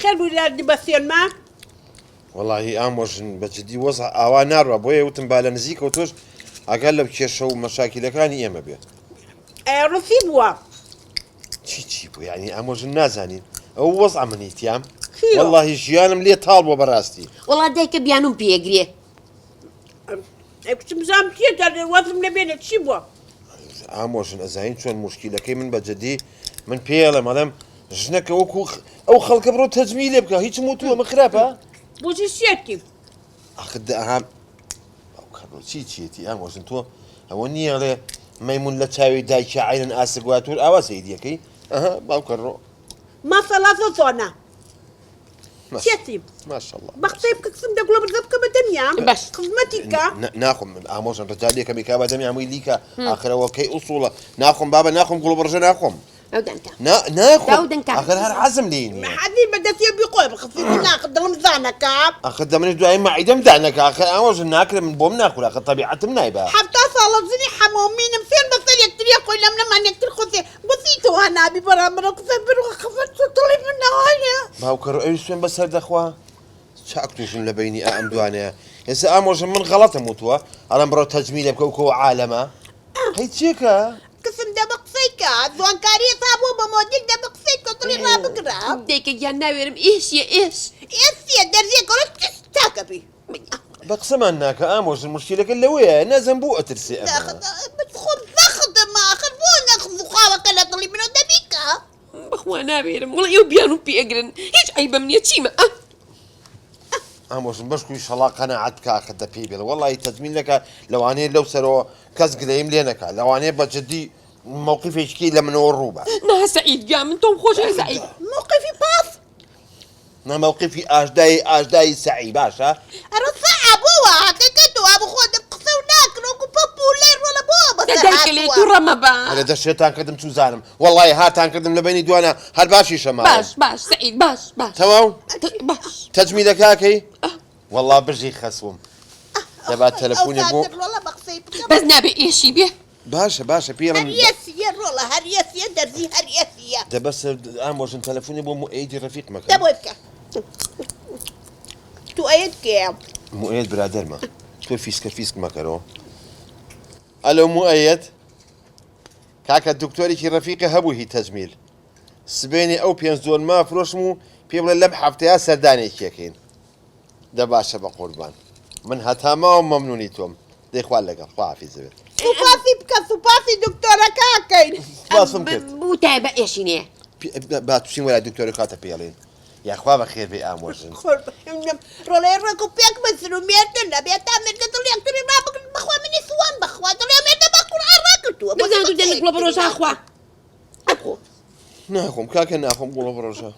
خير ولادي بسيون ما والله ئامۆژن بەجددی وەزع ئاوا ناڕوە بۆیە وتم با لە نزیکەوە تۆش ئەگەر لەو کێشە و مەشاکیلەکانی ئێمە بێ ڕسی بووە چی بوو یعنی ئامۆژن نازانین ئەو وەزع منیتیام چییە؟ واللهی ژیانم لێ تاڵ بۆ بەڕاستی وڵات دایکە بیانوم پێگرێ کچم زام چیە وەزم لەبێنێت چی بووە ئامۆژن ئەزانین چۆن موشکیلەکەی من بەجددی من پێڵێ مەڵێم ژنەکە وەکو ئەو خەڵکە بڕۆ تەجمی لێ بکە هیچم وتووە من خراپە بۆچی شێتی ئەخدەهام ئەو کەڕۆ چیەتی ئامۆژن تۆ ئەوە نییەڵێ مەیمون لە چاوی دایکە عینەن ئاسگواتور ئاوا سەیدیەکەی ئەها باوکەڕۆ ماسەڵاتە زۆنە چێتی ماشەڵڵا بە قسەی بکە کچم دەگوڵە بردە بکە بە دەمیان باش. خزمەتی کە ناخۆم ئامۆژن ڕجالێکە میکا بە دەمی هەمووی لیکە ئاخرەوە کەی ئوسوڵە ناخۆم بابە ناخۆم گوڵ بڕژە ناخۆم ئەو دەنکە ناخۆم دەنکە. ئاخر هەر حەزم لێ نییە حەزی بەدەستی بخۆی بخسی ناخ دڵم زانەکە ئاخر دەمنێت دوای مەعیدەم دانەکە ئاخر ئامۆژن ناکرێ من بۆم ناخور ئاخر تەبیعەتم نایبە حەفتا ساڵە زنی حەمومینم فێن بەسەر یەکتریە خۆی لەم نەمان یەکتر خۆسێ بۆسی تۆ هەنابی بەرامبەرە قسە بروە خەفەت دڵی من نەوایە باوکەڕ ئەوی سوێن بەسەر دەخوا چاک تووشم لە بینی ئەم دوانەیە ئێستا ئامۆژن من غەڵەتم وتووە ئەڵەم بڕۆ تەجمی لێ بکە و کۆ عالەمە هەی چێکە قسم دەبە قسەی کە جوانکاری تا بۆ بە مۆدیل دەبە قسەی کە دڵی ڕابگرە دایکە گیان ناوێرم ئێشیە ئێش ئێسیە دەرزیە گەڵت تاکەبی بە قسەمان ناکە ئامۆژن مشکلەکە لەوەیە نەزم بوو ئەترسێ ئەمە خۆم زەخدەمە آخر بۆ نەخز خاوەکە لە دڵی منەوە دەبیکە بەخوا ناوێرم وڵی ئەو بیانوم پێگرن هیچ ئەیبەم نییە چیمە ئامۆژن بەشکوی شەڵا قەنەعەت بکە خەتە پێی بێڵە وەڵی تەجمیل نەکە لەوانەیە لەو سەرەوە کەس گلەیم لێ نەکە لەوانەیە بەجددی مووقفێکی لە منەوە ڕووبە نا سعید گیا من تۆم خۆشە سعید موقفی پاس نەمەوقفی ئاژدایی سەعی باشە ئەرە سەعبووە هەکەکە تو بخۆ دە قسە و ناکرۆکو پەپولێر وەڵە بۆ دایکە لێ تو ڕەمە بە لە دەشێتان کردم چوزانم وەڵی هاتان کردم لە بینی دوانە هەر باشی شەما باش سعید باش تەواو باش تەجمیلەکەکەی وەڵا برژی خەسوم دەبات تەلەفۆنی بۆ بەس نابێ ئێشی بێ باشە پێڵم هەریەسیە ڕۆڵە هەریەسیە دەرزی هەریەسیە دەبەسە ئامۆژن تەلەفۆنی بۆ موئیدی ڕەفیق مەکە دەبۆی بکە تو ئەیت کێ موئید برادەرمە تۆ فیسک مەکەرەوە ئەلۆ موئەیەت کاکە دکتۆرێکی ڕەفیقی هەبوو هی تەجمیل سبێنی ئەو پێنج زۆرما فرۆشم و پێ بڵێ لەم هەفتەیە سەردانێکیەکەین دە باشە بە قوربان من هەتاماوە مەمنونی تۆم دەیخوال لەگەڵ خواحافیز بێت سوپاسی بکە سوپاسی دکتۆرەکەکەین باسم کرد بوو تای بە ئێشی نیە با تووشین وەلای دکتۆرە کاتە پێڵێن یاخوا بە خێر بێ ئامۆژن ڕۆڵێ ڕێک و پێک بەسر و مێردن لەبێت تا مێردە دڵ یەکتری ڕابگرن بەخوا منی سوان بەخوا دڵێ مێردە بە قورئان ڕاگرتووە دەزانم تو دەنگ بڵە بڕۆژە خوا ناخۆم کاکە ناخۆم گوڵە بڕۆژە